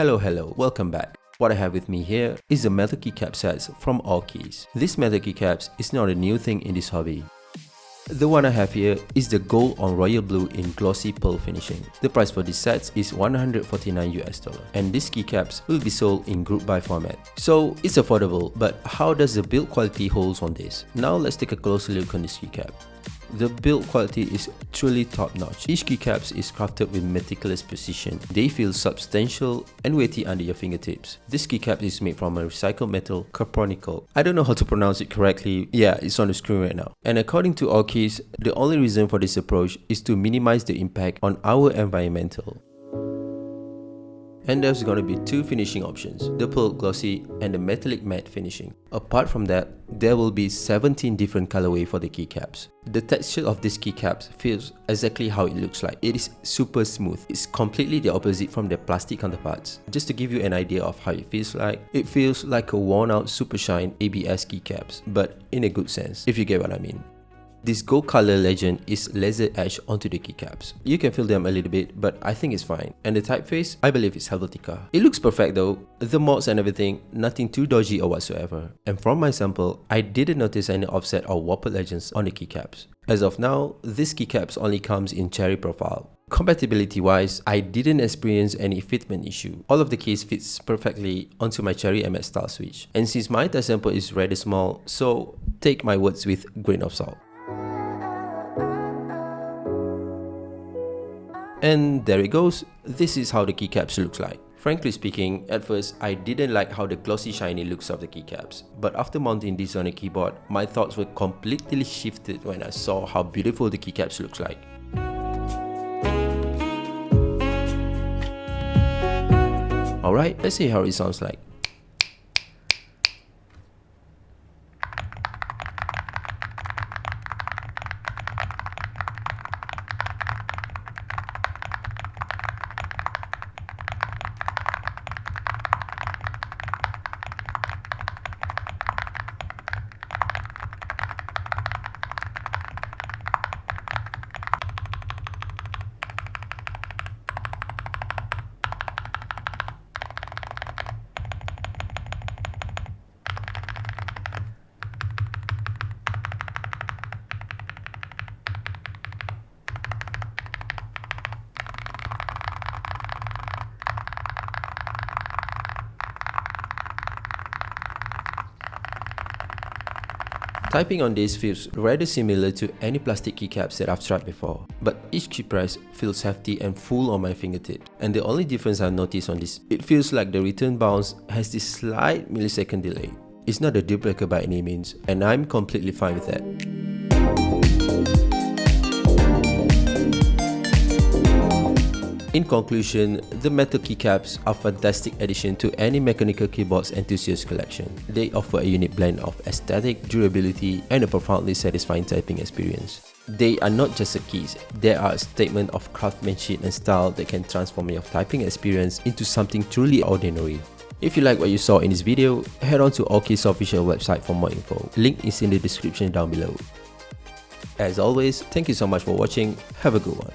Hello, welcome back. What I have with me here is the metal keycap sets from THOCKY. This metal keycaps is not a new thing in this hobby. The one I have here is the gold on royal blue in glossy pearl finishing. The price for these sets is $149 and these keycaps will be sold in group buy format. So it's affordable, but how does the build quality hold on this? Now let's take a closer look on this keycap. The build quality is truly top-notch. Each keycaps is crafted with meticulous precision. They feel substantial and weighty under your fingertips. This keycap is made from a recycled metal carbonical. I don't know how to pronounce it correctly. Yeah, it's on the screen right now. And according to THOCKY, the only reason for this approach is to minimize the impact on our environmental. And there's gonna be two finishing options, the pearl glossy and the metallic matte finishing. Apart from that, there will be 17 different colorways for the keycaps. The texture of these keycaps feels exactly how it looks like. It is super smooth. It's completely the opposite from their plastic counterparts. Just to give you an idea of how it feels like a worn out super shine ABS keycaps, but in a good sense, if you get what I mean. This gold color legend is laser etched onto the keycaps. You can feel them a little bit, but I think it's fine. And the typeface, I believe it's Helvetica. It looks perfect though. The mods and everything, nothing too dodgy or whatsoever. And from my sample, I didn't notice any offset or warped legends on the keycaps. As of now, this keycaps only comes in cherry profile. Compatibility wise, I didn't experience any fitment issue. All of the case fits perfectly onto my cherry MS style switch. And since my test sample is rather small, so take my words with a grain of salt. And there it goes. This is how the keycaps looks like. Frankly speaking, at first I didn't like how the glossy shiny looks of the keycaps, but after mounting this on a keyboard, my thoughts were completely shifted when I saw how beautiful the keycaps looks like. Alright, let's see how it sounds like. Typing on this feels rather similar to any plastic keycaps that I've tried before, but each key press feels hefty and full on my fingertip. And the only difference I've noticed on this, it feels like the return bounce has this slight millisecond delay. It's not a deal breaker by any means, and I'm completely fine with that. In conclusion, the metal keycaps are a fantastic addition to any mechanical keyboards enthusiast collection. They offer a unique blend of aesthetic, durability, and a profoundly satisfying typing experience. They are not just a keys, they are a statement of craftsmanship and style that can transform your typing experience into something truly ordinary. If you like what you saw in this video, head on to THOCKY's official website for more info. Link is in the description down below. As always, thank you so much for watching. Have a good one.